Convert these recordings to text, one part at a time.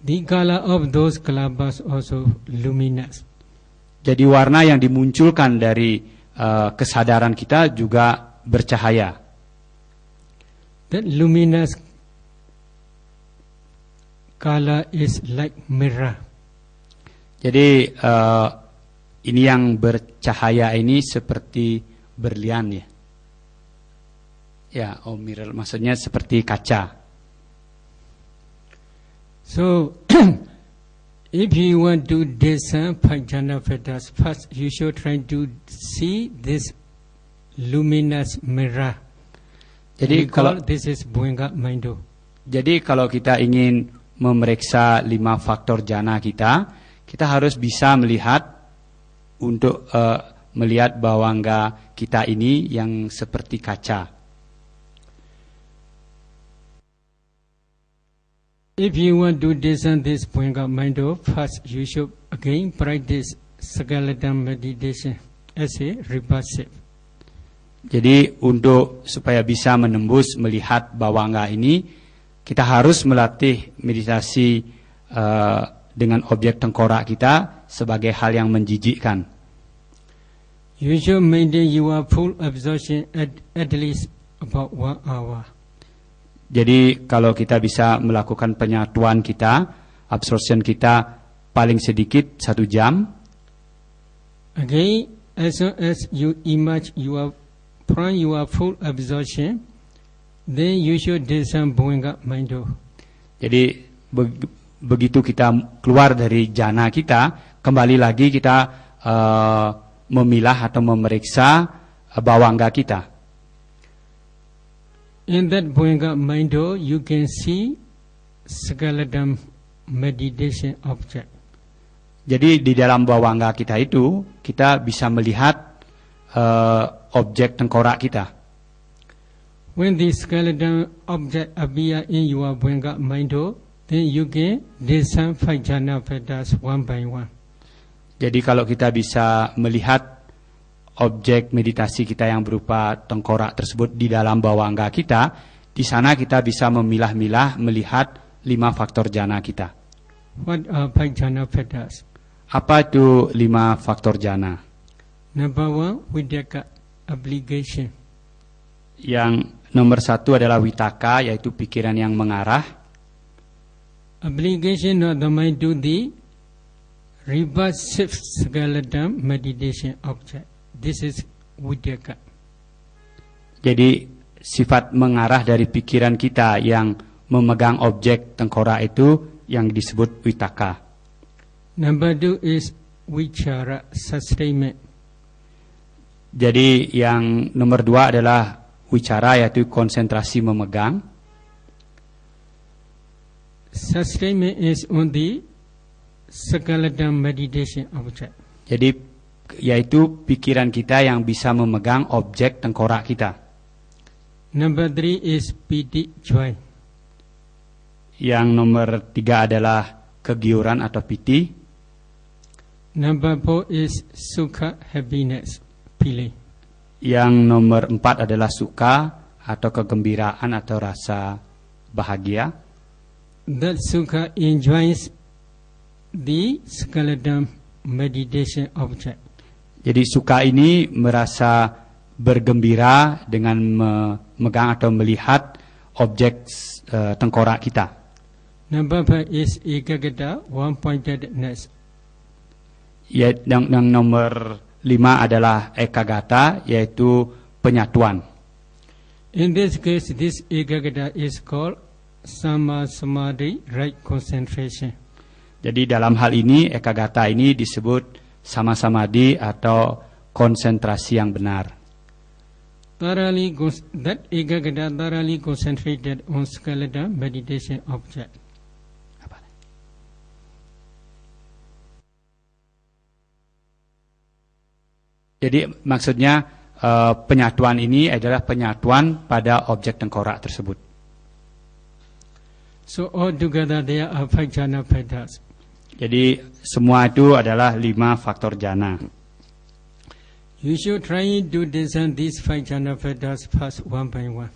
The color of those clubs also luminous. Jadi warna yang dimunculkan dari kesadaran kita juga bercahaya. That luminous color is like mirror. Jadi ini yang bercahaya ini seperti berlian ya. Ya, mirror maksudnya seperti kaca. So, if you want to discern five jhana fetters, first you should try to see this luminous mirror. Jadi kalau this is Bhuenga Mindo. Jadi kalau kita ingin memeriksa 5 faktor jana kita harus bisa melihat untuk melihat bawangga kita ini yang seperti kaca. If you want to discern this Bhuenga Mindo, first you should again practice skeleton meditation as a repulsive. Jadi untuk supaya bisa menembus melihat bawangga ini, kita harus melatih meditasi dengan objek tengkorak kita sebagai hal yang menjijikkan. You should maintain your full absorption at least about 1 hour. Jadi kalau kita bisa melakukan penyatuan kita, absorption kita paling sedikit 1 jam. Again, as soon as you emerge from your full absorption, then you should discern Bhuenga Mindo. Jadi begitu kita keluar dari jana kita, kembali lagi kita memilah atau memeriksa bawangga kita. In that Bhuenga Mindo, you can see skeleton meditation object. Jadi di dalam bawangga kita itu, kita bisa melihat objek tengkorak kita. When the skeleton object appear in your Bhuenga Mindo, then you can discern five jhana fetters one by one. Jadi kalau kita bisa melihat objek meditasi kita yang berupa tengkorak tersebut di dalam bawangga kita, di sana kita bisa memilah-milah melihat 5 faktor jana kita. What are five jhana fetters? Apa itu 5 faktor jana? Number 1, Vidyaka, obligation. Yang nomor 1 adalah vitaka, yaitu pikiran yang mengarah. Obligation of the mind to the repulsive skeleton meditation object. This is Vidyaka. Jadi sifat mengarah dari pikiran kita yang memegang objek tengkorak itu yang disebut vitaka. Number 2 is Vichara, sustainment. Jadi yang nomor 2 adalah wicara, yaitu konsentrasi memegang. Sustainment is on the skeleton meditation object. Jadi yaitu pikiran kita yang bisa memegang objek tengkorak kita. Number 3 is piti, joy. Yang nomor 3 adalah kegiuran atau piti. Number 4 is sukha, happiness, feeling. Yang nomor 4 adalah suka atau kegembiraan atau rasa bahagia. That sukha enjoys the skeleton meditation object. Jadi suka ini merasa bergembira dengan memegang atau melihat objek tengkorak kita. Number 5 is ekagata, one-pointedness. Yang nomor 5 adalah ekagata, yaitu penyatuan. In this case, this ekagata is called sama samadhi, right concentration. Jadi dalam hal ini ekagata ini disebut sama samadhi atau konsentrasi yang benar. That ekagata thoroughly concentrated on skeleton meditation object. Jadi maksudnya penyatuan ini adalah penyatuan pada objek tengkorak tersebut. So altogether there are five jhana fetters. Jadi semua itu adalah 5 faktor jana. You should try to discern these five jhana fetters first one by one.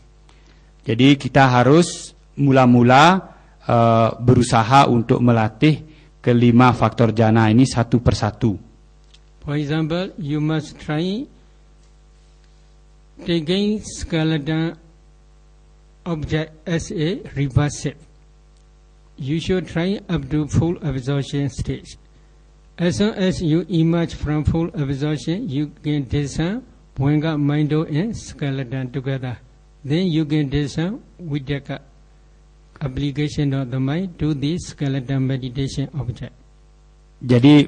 Jadi kita harus mula-mula berusaha untuk melatih kelima faktor jana ini satu persatu. For example, you must try taking skeleton object as a reverse. You should try up to full absorption stage. As soon as you emerge from full absorption, you can discern Bwenga, Mindo and skeleton together. Then you can discern Vidaka, application of the mind to the skeleton meditation object. Jadi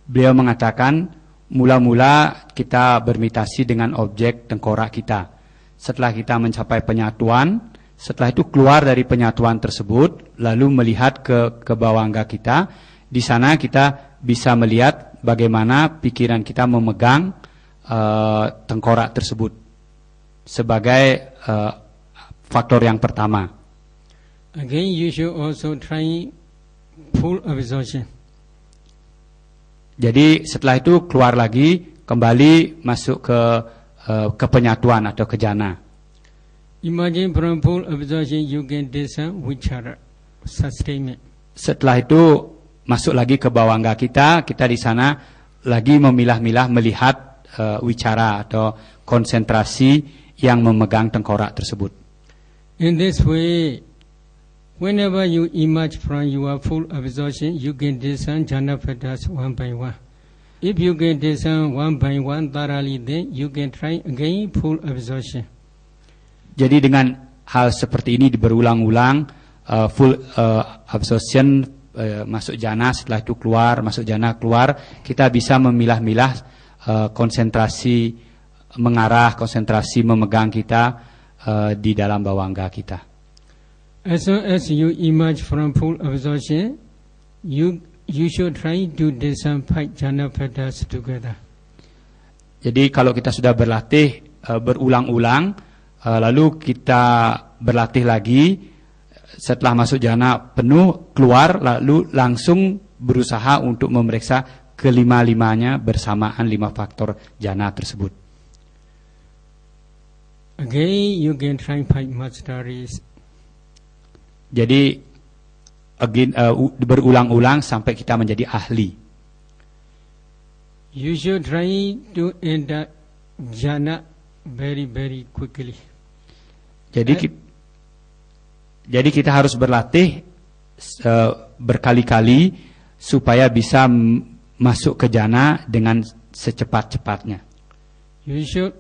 beliau mengatakan mula-mula kita bermeditasi dengan objek tengkorak kita. Setelah kita mencapai penyatuan, setelah itu keluar dari penyatuan tersebut, lalu melihat ke bawahangga kita. Di sana kita bisa melihat bagaimana pikiran kita memegang tengkorak tersebut sebagai faktor yang pertama. Again, you should also try full absorption. Jadi setelah itu keluar lagi, kembali masuk ke penyatuan atau ke jana. Imagine from full absorption you can discern vichara, sustainment. Setelah itu masuk lagi ke bawahangga kita di sana lagi memilah-milah melihat wicara atau konsentrasi yang memegang tengkorak tersebut. In this way, whenever you emerge from your full absorption, you can discern jhana factors one by one. If you can discern one by one thoroughly, then you can try again full absorption. Jadi dengan hal seperti ini berulang-ulang, full absorption, masuk jana, setelah itu keluar, masuk jana, keluar, kita bisa memilah-milah konsentrasi mengarah, konsentrasi memegang kita di dalam bawahangga kita. As soon as you emerge from full absorption, you should try to discern 5 jhana factors together. Jadi kalau kita sudah berlatih berulang-ulang, lalu kita berlatih lagi, setelah masuk jana penuh, keluar, lalu langsung berusaha untuk memeriksa kelima-limanya bersamaan 5 faktor jana tersebut. Again, you can try 5 masteries. Jadi berulang-ulang sampai kita menjadi ahli. You should try to enter jhana very very quickly. Jadi kita harus berlatih berkali-kali supaya bisa masuk ke jana dengan secepat-cepatnya. You should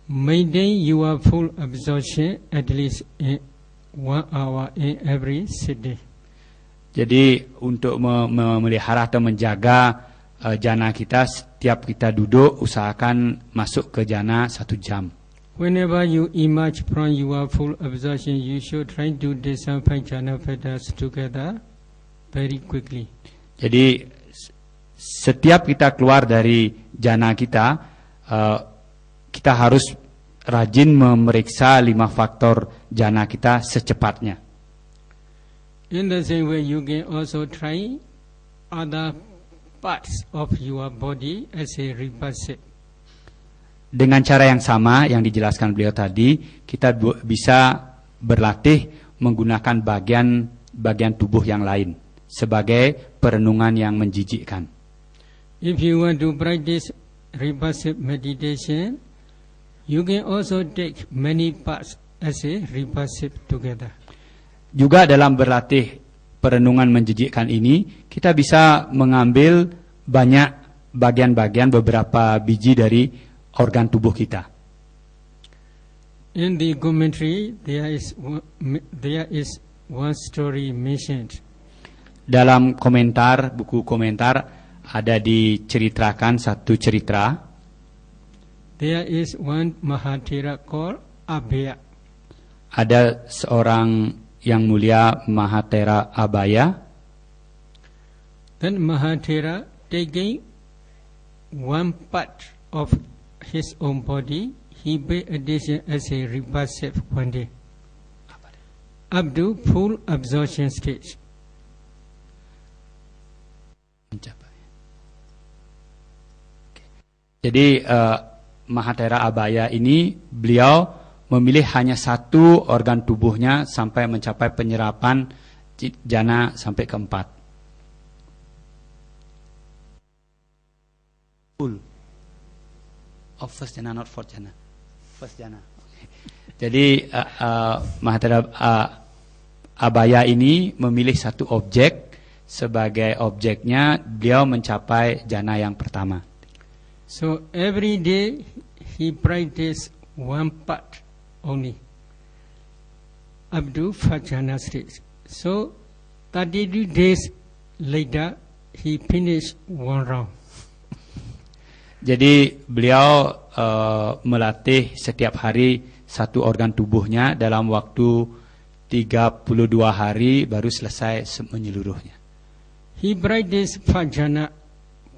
maintain your full absorption at least 1 hour in every sitting. Jadi untuk memelihara atau menjaga jana kita, setiap kita duduk usahakan masuk ke jana 1 jam. Whenever you emerge from your full absorption, you should try to discern 5 jhana factors together very quickly. Jadi setiap kita keluar dari jana kita, kita harus rajin memeriksa 5 faktor jana kita secepatnya. In the same way, you can also try other parts of your body as a repulsive. Dengan cara yang sama yang dijelaskan beliau tadi, kita bisa berlatih menggunakan bagian tubuh yang lain sebagai perenungan yang menjijikkan. If you want to practice repulsive meditation, you can also take many parts as a repulsive together. Juga dalam berlatih perenungan menjijikkan ini, kita bisa mengambil banyak bagian-bagian beberapa biji dari organ tubuh kita. In the commentary, there is one story mentioned. Dalam komentar, buku komentar, ada diceritakan satu cerita. There is one Mahathera called Abhaya. Ada seorang yang mulia Mahathera Abhaya. Then Mahathera taking one part of his own body, he paid attention as a repulsive one day, up to full absorption stage. Jadi Mahathera Abhaya ini beliau memilih hanya satu organ tubuhnya sampai mencapai penyerapan jana sampai keempat. Full. Oh, first jana, not fourth jana. First jana. Jadi Mahatera Abaya ini memilih satu objek, sebagai objeknya beliau mencapai jana yang pertama. So every day he practice one part only up to 5 jhana stage. So 32 days later he finished one round. Jadi beliau melatih setiap hari satu organ tubuhnya dalam waktu 32 hari baru selesai menyeluruhnya. He practiced 5 jhana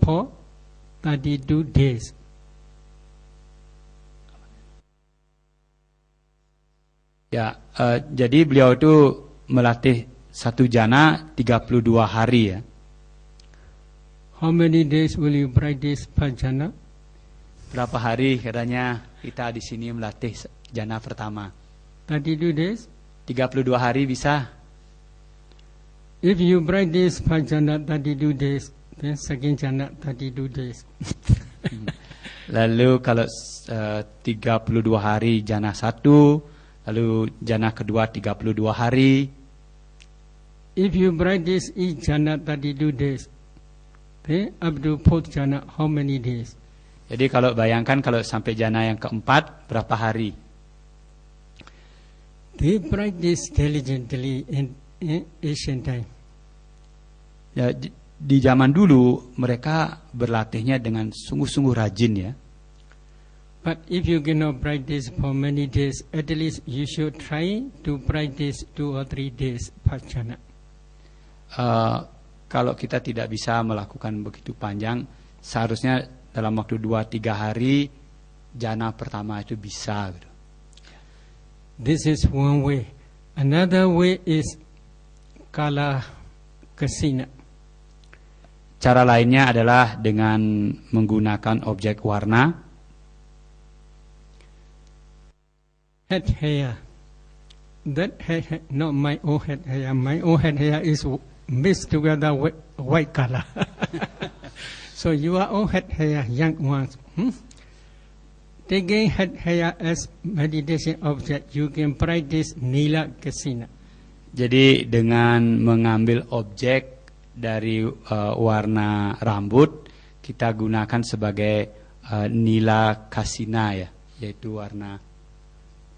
for 32 days. Ya, jadi beliau itu melatih satu jana 32 hari ya. How many days will you practice 5 jhana? Berapa hari katanya kita di sini melatih jana pertama? 32 days. 32 hari bisa. If you practice 5 jhana 32 days, then second jhana 32 days. Lalu kalau 32 hari jana 1, lalu jana kedua 32 hari. If you practice each jhana 32 days, then up to 4th jhana, how many days? Jadi kalau bayangkan kalau sampai jana yang keempat, berapa hari? They practice diligently in Asian time. Ya, di zaman dulu mereka berlatihnya dengan sungguh-sungguh rajin ya. But if you cannot practice for many days, at least you should try to practice 2 or 3 days per jhana. Kalau kita tidak bisa melakukan begitu panjang, seharusnya dalam waktu 2-3 hari jana pertama itu bisa gitu. This is one way. Another way is kala kasina. Cara lainnya adalah dengan menggunakan objek warna. Head hair. That head hair, not my own head hair. My own head hair is mixed together with white color. So your own head hair, young ones. Taking head hair as meditation object, you can practice nila kasina. Jadi dengan mengambil objek dari warna rambut, kita gunakan sebagai nila kasina ya, yaitu warna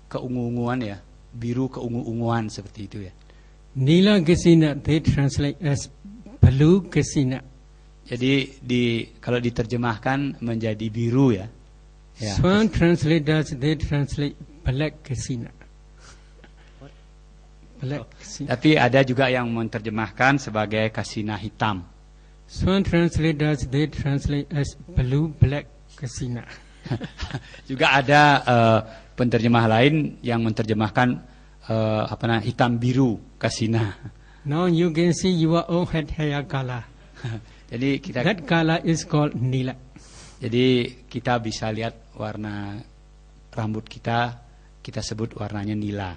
keungu-unguan ya, biru keungu-unguan seperti itu ya. Nila kasina they translate as blue kasina. Jadi kalau diterjemahkan menjadi biru ya. Ya. Some translators they translate black kasina. Black kasina. Tapi ada juga yang menerjemahkan sebagai kasina hitam. Some translators they translate as blue black kasina. Juga ada penterjemah lain yang menerjemahkan hitam biru kasina. Now you can see your own head hair color. Jadi That color is called nila. Jadi kita bisa lihat warna rambut kita sebut warnanya nila.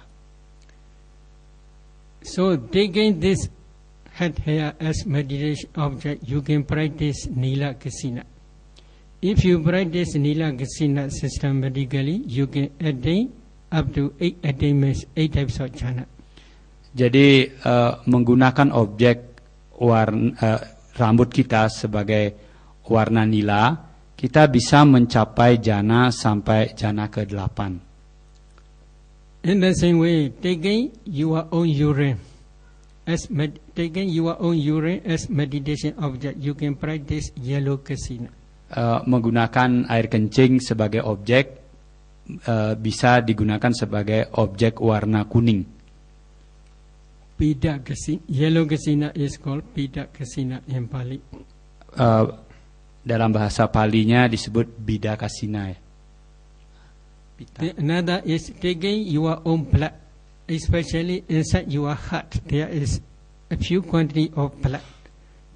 So taking this head hair as meditation object, you can practice nila kasina. If you practice nila kasina systematically, you can attain up to 8 attainments, 8 types of jhana. Jadi menggunakan objek rambut kita sebagai warna nila, kita bisa mencapai jana sampai jana ke-8. In the same way, taking your own urine as meditation object, you can practice yellow kasina. Menggunakan air kencing sebagai objek bisa digunakan sebagai objek warna kuning. Pida kasina, yellow kasina is called pida kasina in Pali. Dalam bahasa Palinya disebut bida kasina ya. Another is taking your own blood, especially inside your heart. There is a few quantity of blood.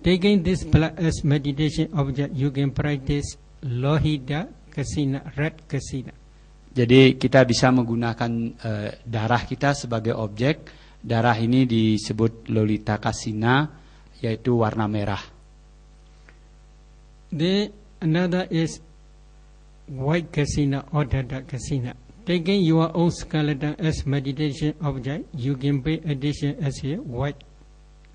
Taking this blood as meditation object, you can practice lohida kasina, red kasina. Jadi kita bisa menggunakan darah kita sebagai objek Darah ini disebut Lolita Kasina, yaitu warna merah. Then another is white kasina or dada kasina. Taking your own skeleton as meditation object, you can pay attention as a white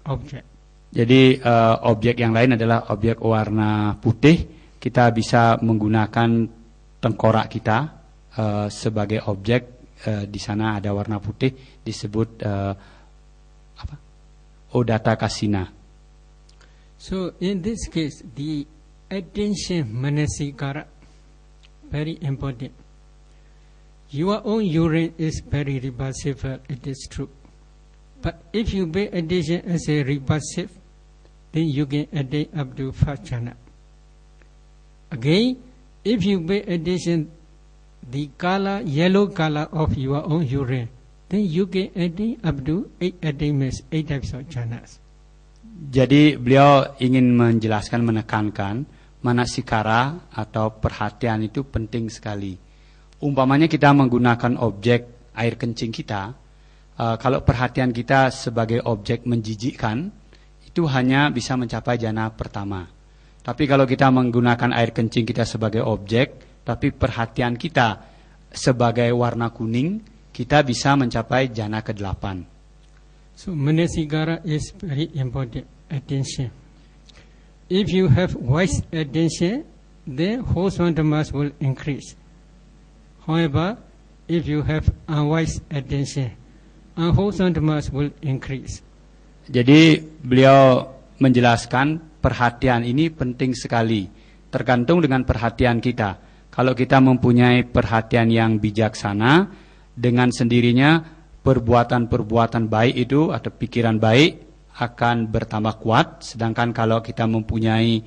object. Jadi objek yang lain adalah objek warna putih. Kita bisa menggunakan tengkorak kita sebagai objek. Di sana ada warna putih, disebut Odata Kasina. So in this case, the attention manasikara very important. Your own urine is very reversible, it is true. But if you pay attention as a reversive, then you can attain up to first jhana. Again, if you pay attention the color, yellow color of your own urine, then you can attain up to 8 attainments, 8 types of jhanas. Jadi beliau ingin menjelaskan, menekankan manasikara atau perhatian itu penting sekali. Umpamanya kita menggunakan objek air kencing kita, kalau perhatian kita sebagai objek menjijikkan, itu hanya bisa mencapai jana pertama. Tapi kalau kita menggunakan air kencing kita sebagai objek, tapi perhatian kita sebagai warna kuning, kita bisa mencapai jana ke-8. So manasikara is very important, attention. If you have wise attention, then wholesome dhammas will increase. However, if you have unwise attention, unwholesome dhammas will increase. Jadi beliau menjelaskan perhatian ini penting sekali, tergantung dengan perhatian kita. Kalau kita mempunyai perhatian yang bijaksana, dengan sendirinya perbuatan-perbuatan baik itu atau pikiran baik akan bertambah kuat. Sedangkan kalau kita mempunyai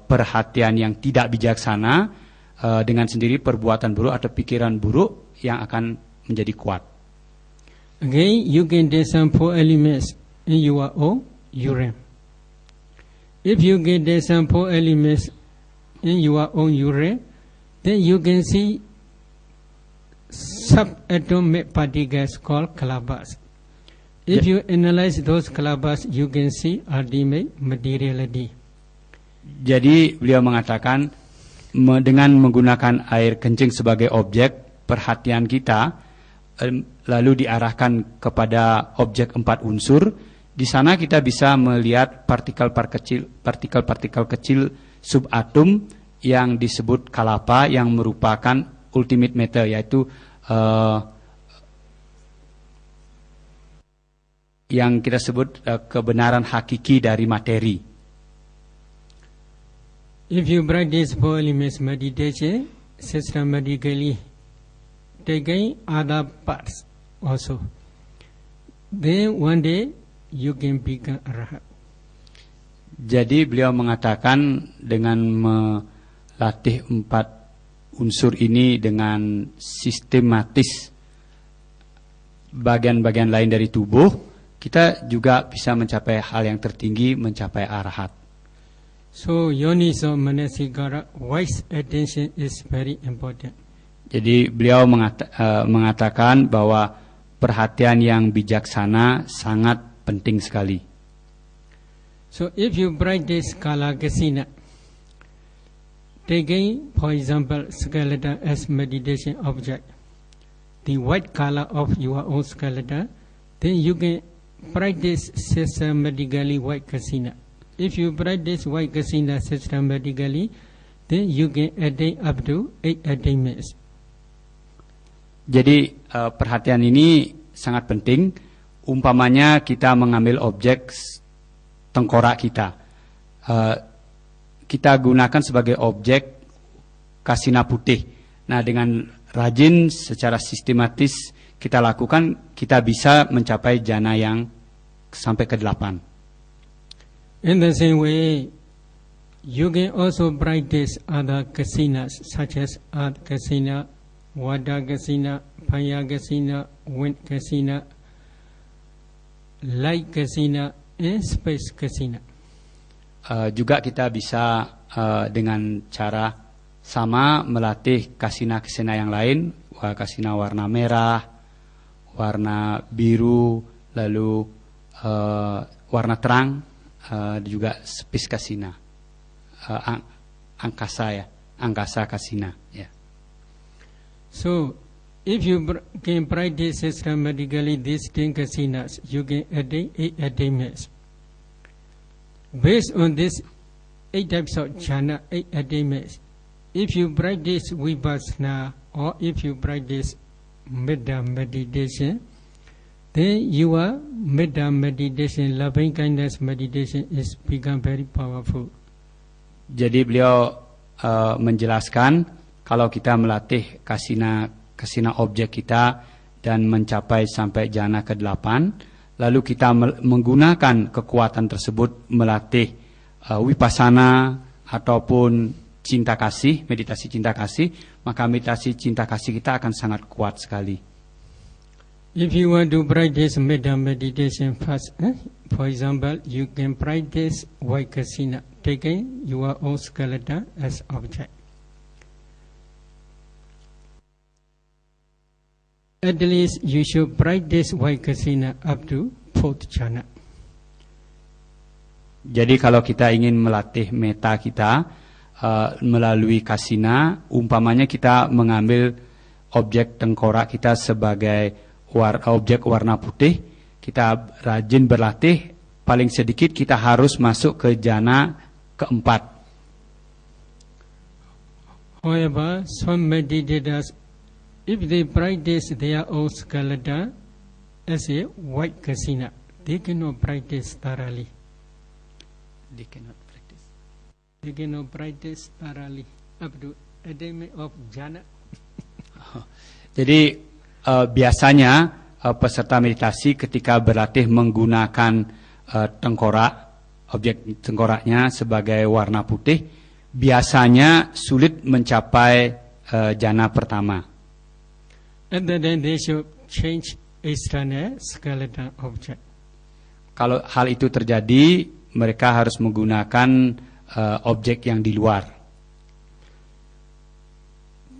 perhatian yang tidak bijaksana, dengan sendiri perbuatan buruk atau pikiran buruk yang akan menjadi kuat. Again, you can discern 4 elements in your own urine. If you can discern 4 elements in your own urine, then you can see subatomic particles called kalabas. If you analyze those kalabas, you can see ultimate materiality. Jadi beliau mengatakan dengan menggunakan air kencing sebagai objek perhatian kita, lalu diarahkan kepada objek 4 unsur, di sana kita bisa melihat partikel-partikel kecil subatom yang disebut kalapa, yang merupakan ultimate matter, yaitu yang kita sebut kebenaran hakiki dari materi. If you practice 4 elements meditation systematically, taking other parts also, then one day you can become arahat. Jadi beliau mengatakan dengan melatih 4 unsur ini dengan sistematis bagian-bagian lain dari tubuh, kita juga bisa mencapai hal yang tertinggi, mencapai arahat. So yoniso manasikara, wise attention is very important. Jadi beliau mengatakan bahwa perhatian yang bijaksana sangat penting sekali. So if you practice kala kasina, taking for example skeleton as meditation object, the white color of your own skeleton, then you can practice systematically white kasina. If you practice white kasina systematically, then you can attain up to 8 attainments. Jadi perhatian ini sangat penting. Umpamanya kita mengambil objek tengkorak kita, kita gunakan sebagai objek kasina putih. Nah, dengan rajin secara sistematis kita lakukan, kita bisa mencapai jana yang sampai ke-8. In the same way, you can also practice other kasinas such as earth kasina, water kasina, fire kasina, wind kasina, light kasina, and space kasina. Juga kita bisa dengan cara sama melatih kasina-kasina yang lain, kasina warna merah, warna biru, lalu warna terang, juga spes kasina, angkasa kasina. Yeah. So, if you can practice systematically these 10 kasinas, you can attain 8 attainments. Based on this 8 types of jhana, 8 attainments, if you practice vipassana or if you practice metta meditation, then your metta meditation, loving kindness meditation is become very powerful. Jadi beliau menjelaskan kalau kita melatih kasina objek kita dan mencapai sampai jhana ke-8, lalu kita menggunakan kekuatan tersebut melatih vipassana ataupun cinta kasih, meditasi cinta kasih, maka meditasi cinta kasih kita akan sangat kuat sekali. If you want to practice metta meditation first, for example, you can practice vaikasina, taking your own skeleton as object. At least you should practice vaikasina up to 4th jhana. Jadi kalau kita ingin melatih meta kita melalui kasina, umpamanya kita mengambil objek tengkorak kita sebagai objek warna putih, kita rajin berlatih, paling sedikit kita harus masuk ke jhana ke-4. However, some meditators, if they practice their own skeleton as a white kasina, they cannot practice thoroughly. They cannot practice thoroughly up to attainment of jhana. Jadi biasanya peserta meditasi ketika berlatih menggunakan tengkorak, objek tengkoraknya sebagai warna putih, biasanya sulit mencapai jhana pertama. And then they should change external skeleton object. Kalau hal itu terjadi, mereka harus menggunakan objek yang di luar.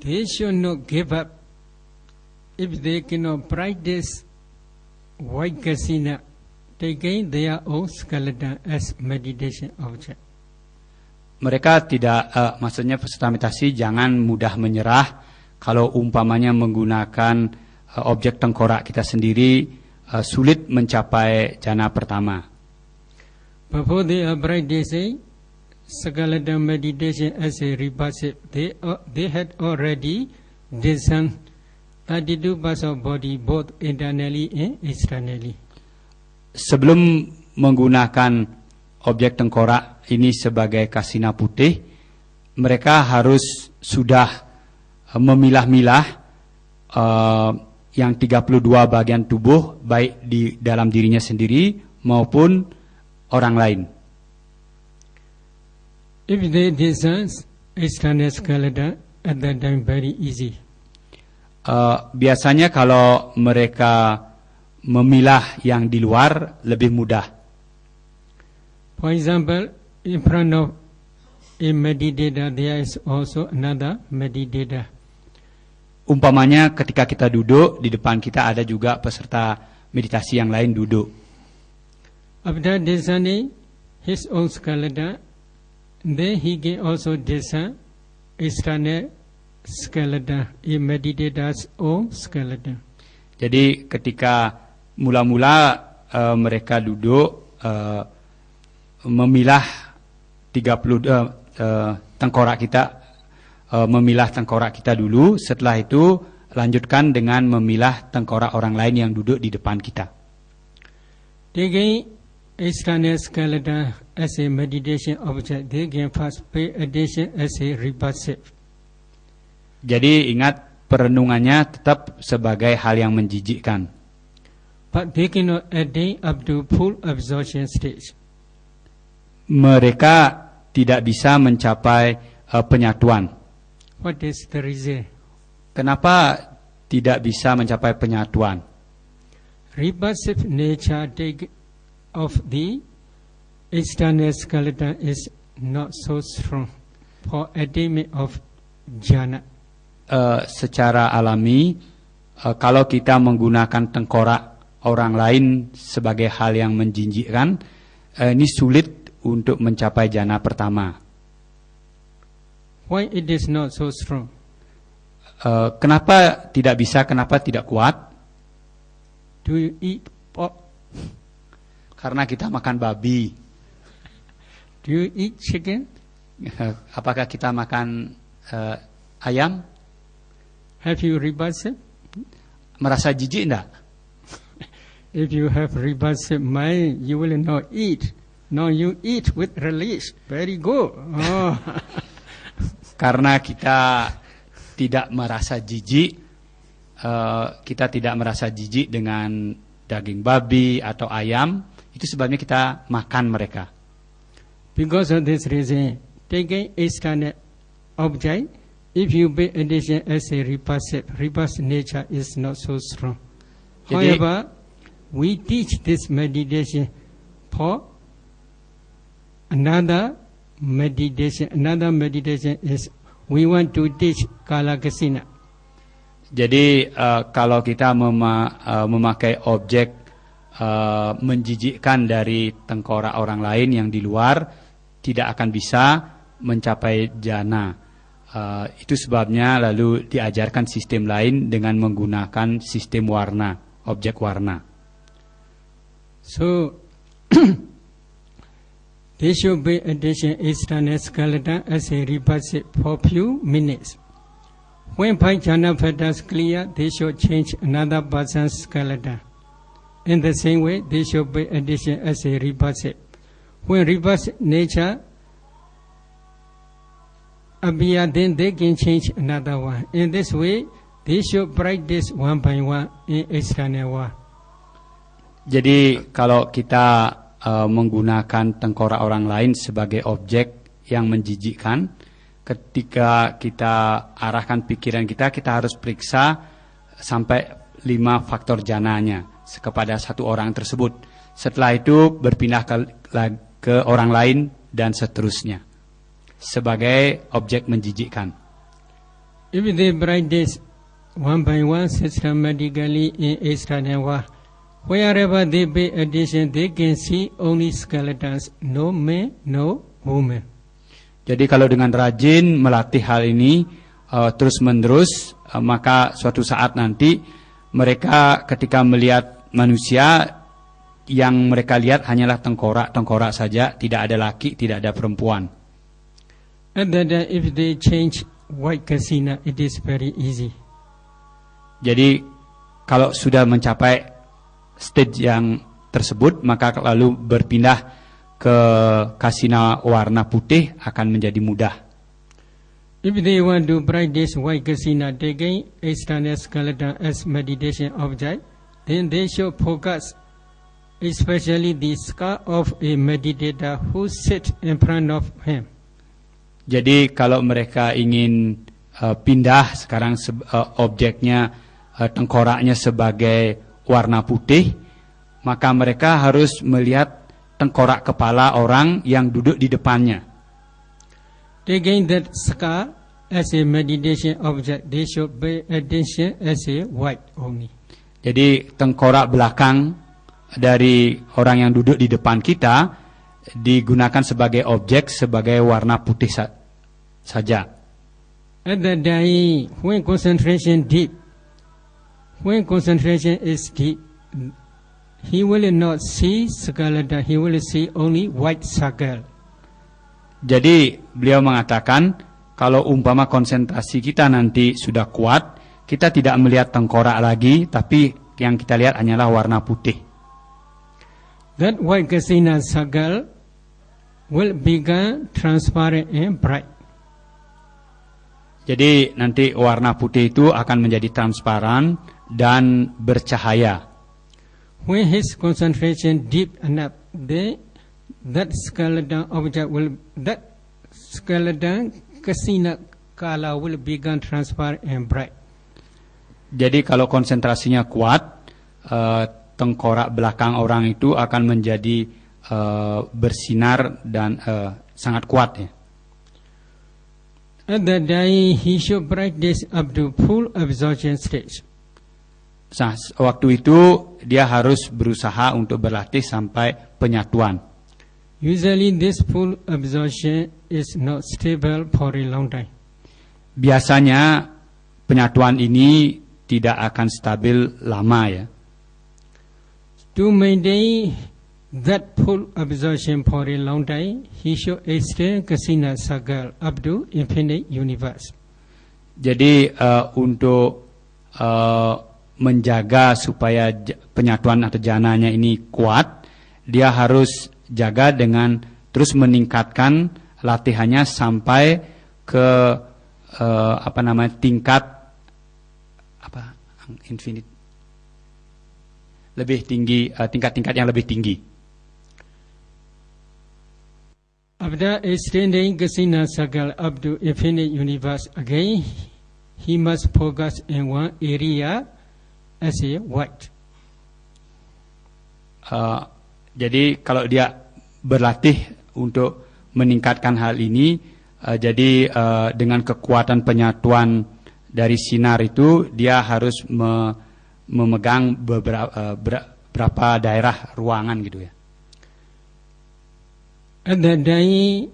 They should not give up. If they cannot practice vaikasina, they gain their own skeleton as meditation object. Mereka tidak, maksudnya peserta meditasi jangan mudah menyerah. Kalau umpamanya menggunakan objek tengkorak kita sendiri, sulit mencapai jhana pertama. Before they are practicing skeleton meditation as a repassive, they had already discerned 32 parts of body both internally and externally. Sebelum menggunakan objek tengkorak ini sebagai kasina putih, mereka harus sudah memilah-milah yang 32 bagian tubuh, baik di dalam dirinya sendiri maupun orang lain. If they discern external skeleton, at that time very easy. Biasanya kalau mereka memilah yang di luar lebih mudah. For example, in front of a meditator, there is also another meditator. Umpamanya ketika kita duduk, di depan kita ada juga peserta meditasi yang lain duduk. After discerning his own skeleton, then he can also discern external skeleton, a meditator's own skeleton. Jadi ketika mula-mula mereka duduk memilah 30 tengkorak kita, memilah tengkorak kita dulu, setelah itu lanjutkan dengan memilah tengkorak orang lain yang duduk di depan kita. Taking external skeleton as a meditation object, they can first pay attention as a repassive. Jadi ingat, perenungannya tetap sebagai hal yang menjijikkan. But they cannot attain up to full absorption stage. Mereka tidak bisa mencapai penyatuan. What is the reason? Kenapa tidak bisa mencapai penyatuan? Repassive nature of the external skeleton is not so strong for attainment of jhana. Secara alami kalau kita menggunakan tengkorak orang lain sebagai hal yang menjijikkan, ini sulit untuk mencapai jana pertama. Why it is not so strong? Kenapa tidak bisa? Kenapa tidak kuat? Do you eat pork? Karena kita makan babi. Do you eat chicken? Apakah kita makan ayam? Have you rebus it? Merasa jijik enggak? If you have rebus mind, you will not eat. Now you eat with relish. Very good. Oh. Karena kita tidak merasa jijik, kita tidak merasa jijik dengan daging babi atau ayam, itu sebabnya kita makan mereka. Because of this reason, taking external object, if you pay attention as a repulsive nature is not so strong. Jadi, However, we teach this meditation for another meditation. Another meditation is we want to teach Kala Kasina. Jadi kalau kita memakai objek menjijikkan dari tengkorak orang lain yang di luar, tidak akan bisa mencapai jana. Itu sebabnya lalu diajarkan sistem lain dengan menggunakan sistem warna, objek warna. So, they should pay attention external skeleton as a repulsive for few minutes. When five jhana factors clear, they should change another person's skeleton. In the same way, they should pay attention as a repulsive. When repulsive nature appear, then they can change another one. In this way, they should practice one by one in external world. Jadi kalau kita menggunakan tengkorak orang lain sebagai objek yang menjijikkan, ketika kita arahkan pikiran kita harus periksa sampai 5 faktor jananya kepada satu orang tersebut. Setelah itu berpindah ke orang lain dan seterusnya sebagai objek menjijikkan. If they practice one by one systematically in external world, wherever they pay attention, they can see only skeletons, no man, no woman. Jadi kalau dengan rajin melatih hal ini terus-menerus, maka suatu saat nanti mereka ketika melihat manusia, yang mereka lihat hanyalah tengkorak saja, tidak ada laki, tidak ada perempuan. And then if they change white kasina, it is very easy. Jadi kalau sudah mencapai stage yang tersebut, maka lalu berpindah ke kasina warna putih akan menjadi mudah. If they want to practice white kasina, taking external skeleton as meditation object, then they should focus especially the skull of a meditator who sits in front of him. Jadi kalau mereka ingin pindah sekarang objeknya tengkoraknya sebagai warna putih, maka mereka harus melihat tengkorak kepala orang yang duduk di depannya. Taking that skull as a meditation object, they should pay attention as a white only. Jadi tengkorak belakang dari orang yang duduk di depan kita digunakan sebagai objek sebagai warna putih saja. At the day when concentration is deep, he will not see skeleton, he will see only white circle. Jadi beliau mengatakan kalau umpama konsentrasi kita nanti sudah kuat, kita tidak melihat tengkorak lagi, tapi yang kita lihat hanyalah warna putih. That white kasina circle will become transparent and bright. Jadi nanti warna putih itu akan menjadi transparan dan bercahaya. When his concentration deep enough, that skeleton kasina kala will become transparent and bright. Jadi kalau konsentrasinya kuat, tengkorak belakang orang itu akan menjadi bersinar dan sangat kuat ya. At that day, he should practice up to full absorption stage. Waktu itu dia harus berusaha untuk berlatih sampai penyatuan. Usually this full absorption is not stable for a long time. Biasanya penyatuan ini tidak akan stabil lama ya. To maintain that full absorption for a long time, he should extend kasina sagal up to infinite universe. Jadi untuk menjaga supaya penyatuan atau jananya ini kuat, dia harus jaga dengan terus meningkatkan latihannya sampai ke tingkat infinite, lebih tinggi, tingkat-tingkat yang lebih tinggi. After extending kasina sagal up to infinite universe again, he must focus in one area as a white. Jadi kalau dia berlatih untuk meningkatkan hal ini, jadi dengan kekuatan penyatuan dari sinar itu dia harus memegang beberapa daerah ruangan gitu ya. At that day,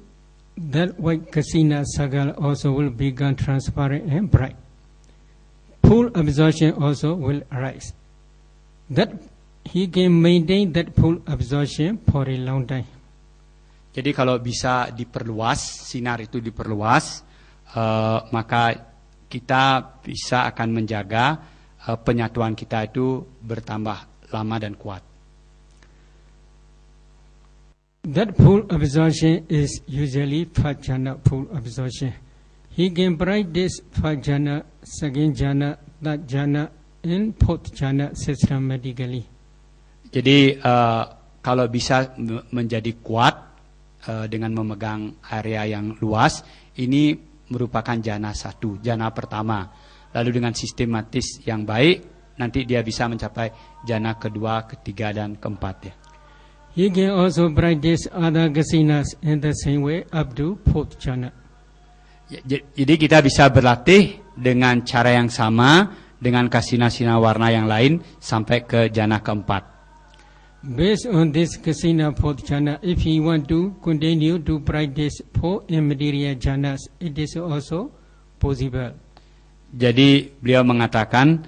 that white kasina sagal also will become transparent and bright. Full absorption also will arise. That he can maintain that full absorption for a long time. Jadi kalau bisa diperluas, sinar itu diperluas, maka kita bisa akan menjaga penyatuan kita itu bertambah lama dan kuat. That full absorption is usually fajjana full absorption. He can practice fajjana, second jhana, third jhana, and fourth jhana systematically. Jadi kalau bisa menjadi kuat dengan memegang area yang luas, ini merupakan jhana 1, jhana pertama. Lalu dengan sistematis yang baik, nanti dia bisa mencapai jhana kedua, ketiga, dan keempat ya. He can also practice other kasinas in the same way up to fourth jhana. Jadi kita bisa berlatih dengan cara yang sama dengan kasina-kasina warna yang lain sampai ke jhana keempat. Based on this kasina fourth jhana, if he want to continue to practice four immaterial jhanas, it is also possible. Jadi beliau mengatakan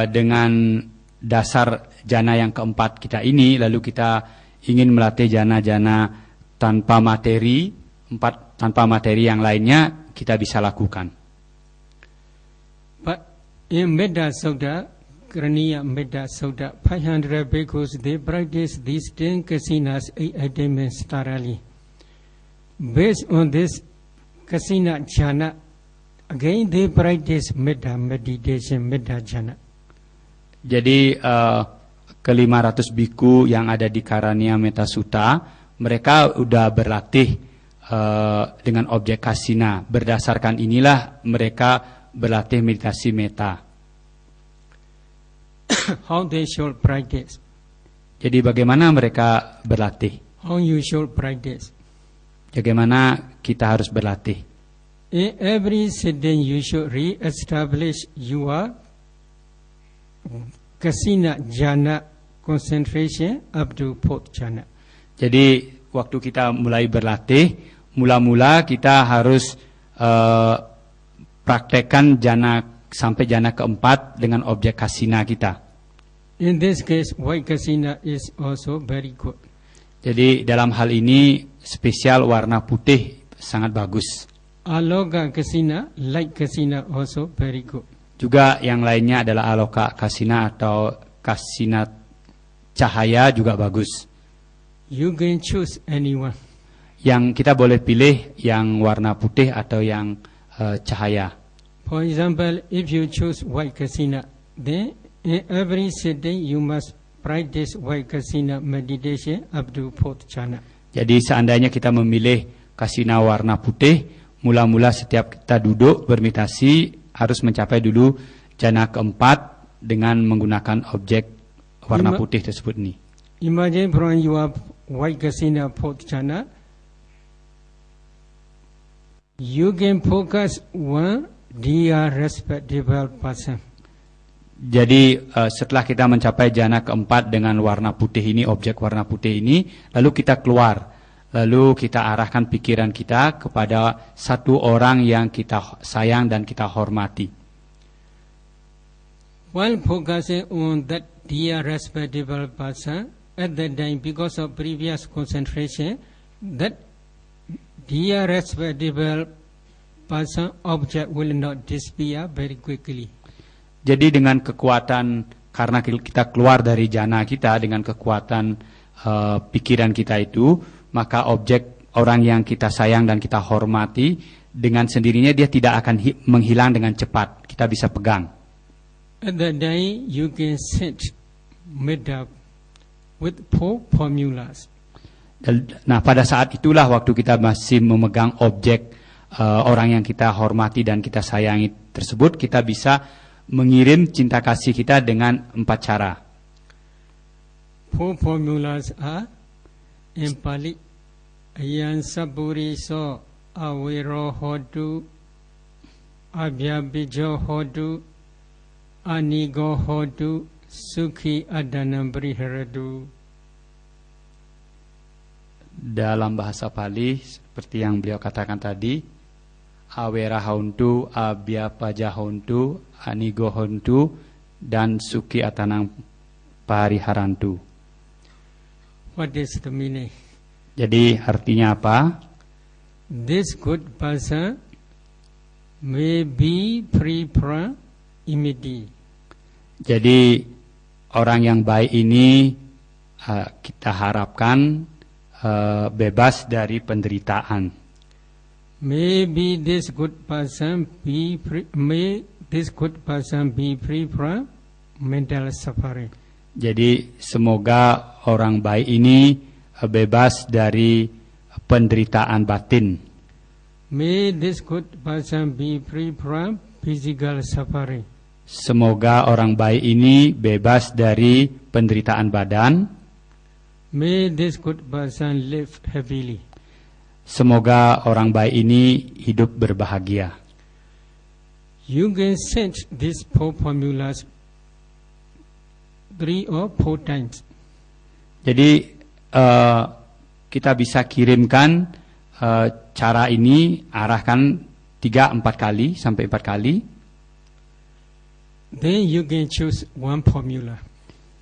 dengan dasar jhana yang keempat kita ini, lalu kita ingin melatih jhana-jhana tanpa materi, tanpa materi yang lainnya, kita bisa lakukan. But in Metta Sutta, Karaniya Metta Sutta, 500 bhikkhus, they practice these 10 kasinas 8 attainments thoroughly. Based on this kasina jhana, again they practice metta meditation, metta jhana. Jadi ke-500 bhikkhu yang ada di Karaniya Metta Sutta, mereka udah berlatih dengan objek kasina. Berdasarkan inilah mereka berlatih meditasi meta. How they should practice? Jadi bagaimana mereka berlatih? How you should practice? Bagaimana kita harus berlatih? In every sitting you should re-establish your kasina jhana concentration up to fourth jhana. Jadi waktu kita mulai berlatih, mula-mula kita harus praktekkan jhana sampai jhana keempat dengan objek kasina kita. In this case, white kasina is also very good. Jadi dalam hal ini spesial warna putih sangat bagus. Aloka kasina, light kasina also very good. Juga yang lainnya adalah aloka kasina atau kasina cahaya juga bagus. You can choose anyone. Yang kita boleh pilih yang warna putih atau yang cahaya. For example, if you choose white kasina, then in every sitting you must practice white kasina meditation up to fourth jhana. Jadi seandainya kita memilih kasina warna putih, mula-mula setiap kita duduk bermeditasi harus mencapai dulu jhana keempat dengan menggunakan objek warna putih tersebut ini. Imagine from your white kasina fourth jhana, you can focus one dear respectable person. Jadi setelah kita mencapai jana keempat dengan warna putih ini, objek warna putih ini, lalu kita keluar. Lalu kita arahkan pikiran kita kepada satu orang yang kita sayang dan kita hormati. While focusing on that dear respectable person, at that time because of previous concentration, that dear respectable person object will not disappear very quickly. Jadi dengan kekuatan, karena kita keluar dari jana kita dengan kekuatan pikiran kita itu, maka objek orang yang kita sayang dan kita hormati dengan sendirinya dia tidak akan menghilang dengan cepat. Kita bisa pegang. At that day you can set metta with 4 formulas. Nah, pada saat itulah waktu kita masih memegang objek orang yang kita hormati dan kita sayangi tersebut, kita bisa mengirim cinta kasih kita dengan 4 cara. 4 formulas are in Pali, Ayan Saburiso, Awiro Hodu, Abhyabijo Hodu, Anigo Hodu, Sukhi Adanambri Heradu. Dalam bahasa Pali, seperti yang beliau katakan tadi, Awera Hauntu, Abya Pajahontu, Anigo Hontu, dan Suki Atanang Pariharantu. What is the meaning? Jadi artinya apa? This good person may be free from immediate. Jadi orang yang baik ini kita harapkan bebas dari penderitaan. Maybe this good person be free, may this good person be free from mental suffering. Jadi semoga orang baik ini bebas dari penderitaan batin. May this good person be free from physical suffering. Semoga orang baik ini bebas dari penderitaan badan. May this good person live happily. Semoga orang baik ini hidup berbahagia. You can set these 4 formulas 3 or 4 times. Jadi kita bisa kirimkan cara ini, arahkan 3-4 kali sampai 4 kali. Then you can choose 1 formula.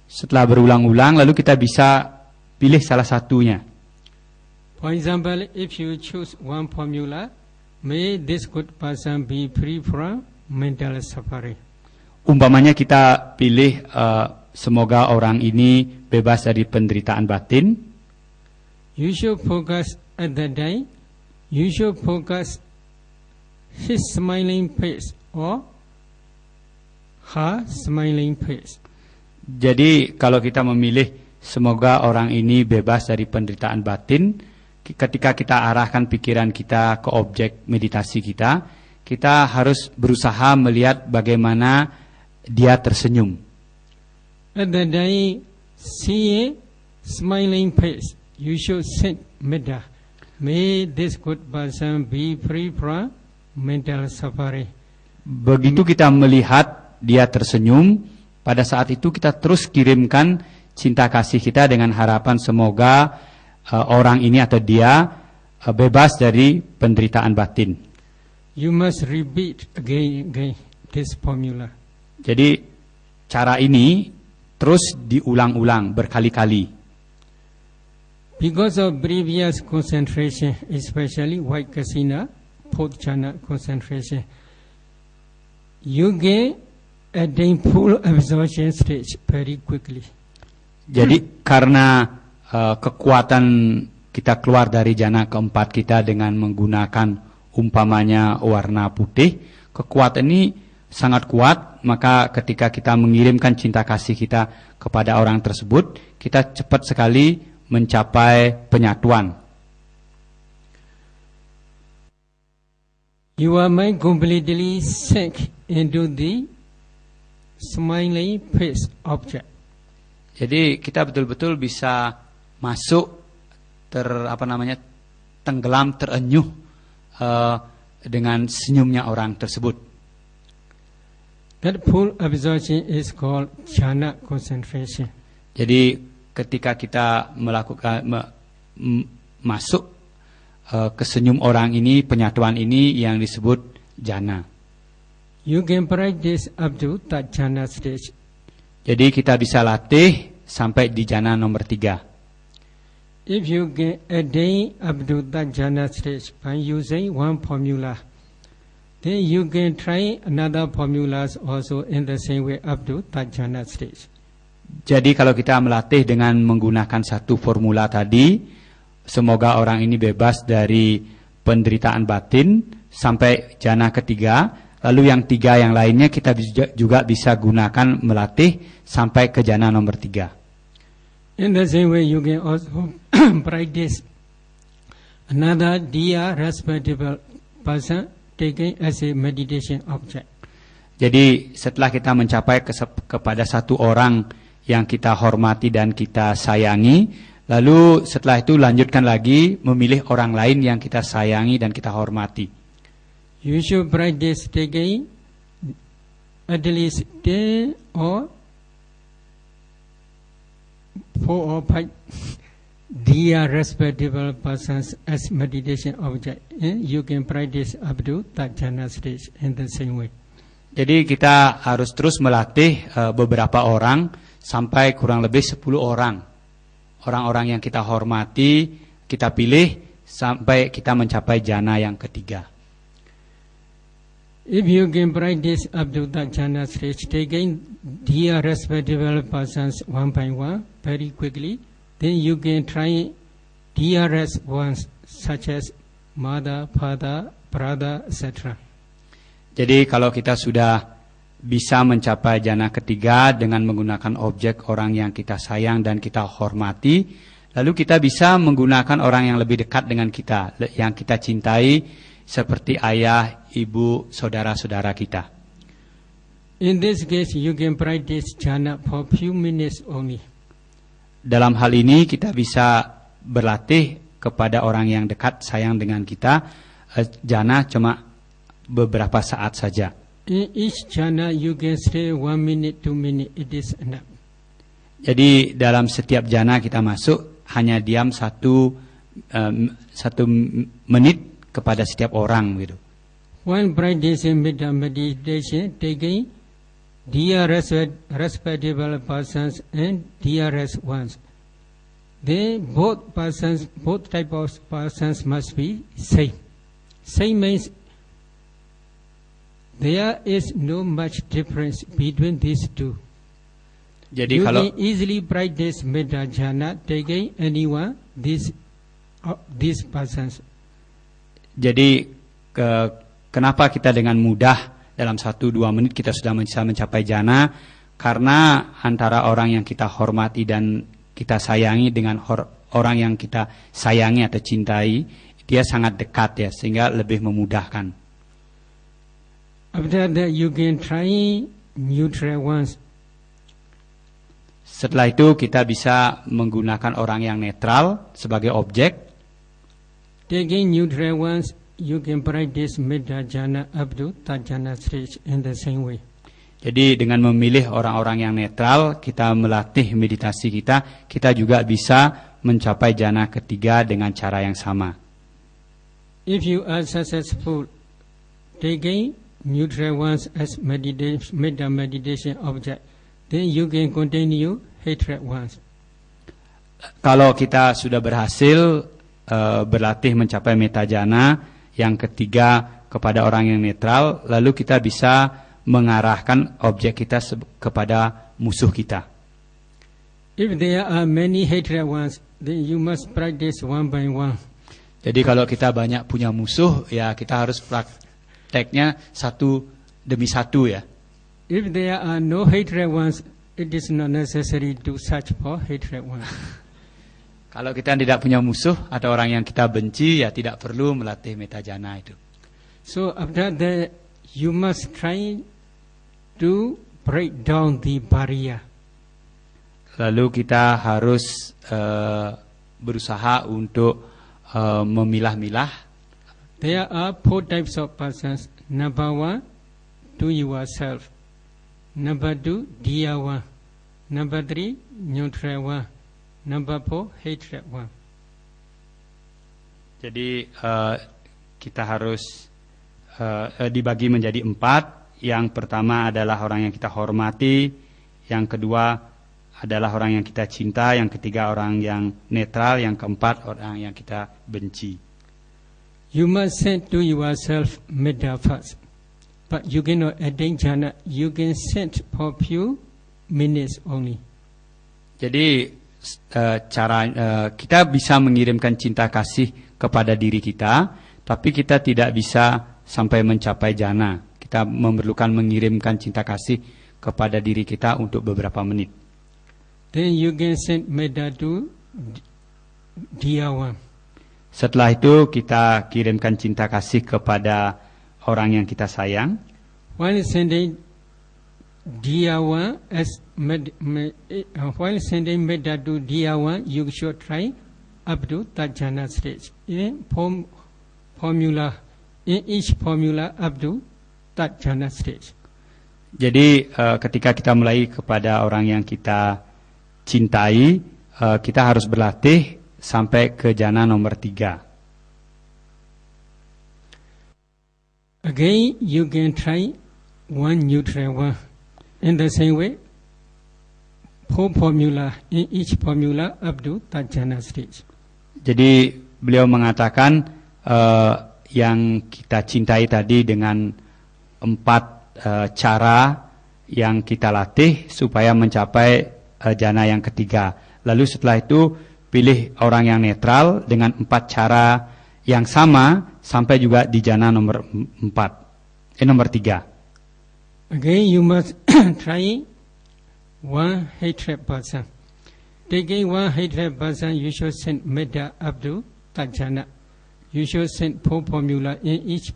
Setelah berulang-ulang, lalu kita bisa pilih salah satunya. For example, if you choose 1 formula, may this good person be free from mental suffering. Umpamanya kita pilih semoga orang ini bebas dari penderitaan batin. You should focus at that day. You should focus his smiling face or her smiling face. Jadi kalau kita memilih semoga orang ini bebas dari penderitaan batin, ketika kita arahkan pikiran kita ke objek meditasi kita, kita harus berusaha melihat bagaimana dia tersenyum. At that day, see a smiling face. You should set metta. May this good person be free from mental suffering. Begitu kita melihat dia tersenyum, pada saat itu kita terus kirimkan cinta kasih kita dengan harapan semoga orang ini atau dia bebas dari penderitaan batin. You must repeat again this formula. Jadi cara ini terus diulang-ulang berkali-kali. Because of previous concentration, especially white kasina, fourth jhana concentration, you get attain full absorption stage very quickly. Jadi karena kekuatan kita keluar dari jana keempat kita dengan menggunakan umpamanya warna putih, kekuatan ini sangat kuat, maka ketika kita mengirimkan cinta kasih kita kepada orang tersebut, kita cepat sekali mencapai penyatuan. Your mind completely sink into the smiling face object. Jadi kita betul-betul bisa masuk tenggelam, terenyuh dengan senyumnya orang tersebut. That full absorption is called jhana concentration. Jadi ketika kita melakukan masuk ke senyum orang ini, penyatuan ini yang disebut jhana. You can practice up to that jhana stage. Jadi kita bisa latih sampai di jhana nomor 3. If you can attain up to that jhana stage by using one formula, then you can try another formulas also in the same way up to that jhana stage. Jadi kalau kita melatih dengan menggunakan satu formula tadi, semoga orang ini bebas dari penderitaan batin sampai jhana ketiga. Lalu yang 3 yang lainnya kita juga bisa gunakan melatih sampai ke jhana nomor 3. In the same way, you can also practice another dia respectable person taken as a meditation object. Jadi setelah kita mencapai kepada satu orang yang kita hormati dan kita sayangi, lalu setelah itu lanjutkan lagi memilih orang lain yang kita sayangi dan kita hormati. You should practice taking at least 10 or 4 or 5 dia respectable persons as meditation object. You can practice up to that jhana stage in the same way. Jadi kita harus terus melatih beberapa orang sampai kurang lebih 10 orang. Orang-orang yang kita hormati, kita pilih sampai kita mencapai jhana yang ketiga. If you can practice up to that jhana stage, taking dia respectable persons one by one very quickly, then you can try dia rest ones such as mother, father, brother, etc. Jadi kalau kita sudah bisa mencapai jhana ketiga dengan menggunakan objek orang yang kita sayang dan kita hormati, lalu kita bisa menggunakan orang yang lebih dekat dengan kita, yang kita cintai, seperti ayah, ibu, saudara-saudara kita. In this case, you can practice jhana for few minutes only. Dalam hal ini kita bisa berlatih kepada orang yang dekat, sayang dengan kita, jhana cuma beberapa saat saja. In each jhana, you can stay 1 minute, 2 minutes. It is enough. Jadi dalam setiap jhana kita masuk hanya diam satu menit kepada setiap orang gitu. When practicing meditation, taking dia respectable persons and dia rest ones, then both type of persons must be same. Same means there is no much difference between these two. Jadi you kalau can easily practice metta jhana taking anyone these persons. Jadi kenapa kita dengan mudah dalam 1-2 menit kita sudah bisa mencapai jhana? Karena antara orang yang kita hormati dan kita sayangi dengan orang yang kita sayangi atau cintai, dia sangat dekat ya, sehingga lebih memudahkan. After that you can try neutral ones. Setelah itu kita bisa menggunakan orang yang netral sebagai objek. Taking neutral ones, you can practice metta jhana up to that jhana stage in the same way. Jadi dengan memilih orang-orang yang netral, kita melatih meditasi kita juga bisa mencapai jhana ketiga dengan cara yang sama. If you are successful taking neutral ones as metta meditation object, then you can continue hatred ones. Kalau kita sudah berhasil berlatih mencapai metta jhana yang ketiga kepada orang yang netral, lalu kita bisa mengarahkan objek kita kepada musuh kita. If there are many hatred ones, then you must practice one by one. Jadi kalau kita banyak punya musuh, ya kita harus prakteknya satu demi satu ya. If there are no hatred ones, it is not necessary to search for hatred ones. Kalau kita tidak punya musuh atau orang yang kita benci, ya tidak perlu melatih metta jhana itu. So after that, you must try to break down the barrier. Lalu kita harus berusaha untuk memilah-milah. There are 4 types of persons. Number 1, to yourself. Number 2, dear one. Number 3, neutral one. Number 4, hatred one. Jadi kita harus dibagi menjadi 4. Yang pertama adalah orang yang kita hormati, yang kedua adalah orang yang kita cinta, yang ketiga orang yang netral, yang keempat orang yang kita benci. You must send to yourself metta first, but you cannot attain jhana. You can send for few minutes only. Jadi kita bisa mengirimkan cinta kasih kepada diri kita, tapi kita tidak bisa sampai mencapai jhana. Kita memerlukan mengirimkan cinta kasih kepada diri kita untuk beberapa menit. Then you can send metta to dear one. Setelah itu kita kirimkan cinta kasih kepada orang yang kita sayang. While sending dear one while sending metta to dear one, you should try up to that jhana stage. In each formula up to that jhana stage. Jadi ketika kita mulai kepada orang yang kita cintai, kita harus berlatih sampai ke jhana nomor 3. Again, you can try one neutral one. In the same way, 4 formula, in each formula up to that jhana stage. Jadi beliau mengatakan yang kita cintai tadi dengan 4 cara yang kita latih supaya mencapai jhana yang ketiga. Lalu setelah itu pilih orang yang netral dengan 4 cara yang sama sampai juga di jhana nomor 3. Again, you must try one hatred person. Taking one hatred person, you should send metta up to that jhana. You should send 4 formula in each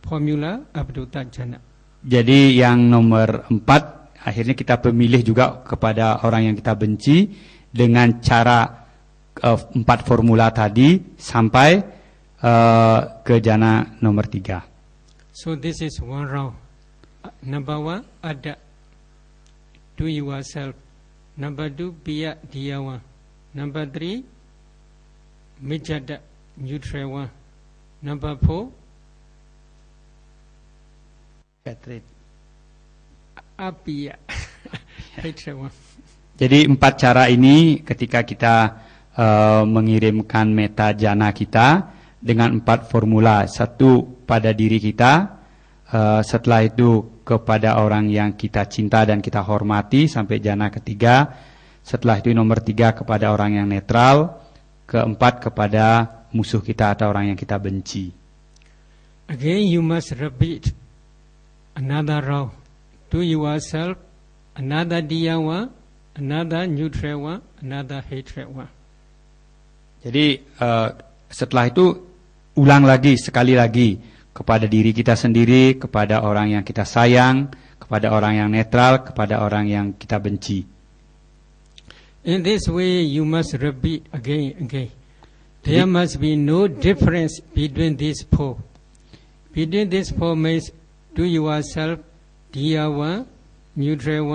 formula up to that jhana. Jadi yang nomor 4, akhirnya kita pemilih juga kepada orang yang kita benci dengan cara 4 formula tadi sampai ke jhana nomor 3. So this is one round. Number 1, ada, do yourself. Number 2, biya dia one. Number 3, mijada, neutral one. Number 4, hatred. Apiya, hatred one. Jadi 4 cara ini ketika kita mengirimkan metta jhana kita dengan 4 formula. 1 pada diri kita, setelah itu kepada orang yang kita cinta dan kita hormati sampai jhana ketiga. Setelah itu nomor 3 kepada orang yang netral. Keempat kepada musuh kita atau orang yang kita benci. Again, you must repeat another round. Do yourself another dear one, another neutral one, another hatred one. Jadi setelah itu ulang lagi sekali lagi kepada diri kita sendiri, kepada orang yang kita sayang, kepada orang yang netral, kepada orang yang kita benci. In this way, you must repeat again. There must be no difference between these 4. Between these 4 means do yourself dear one, neutral one.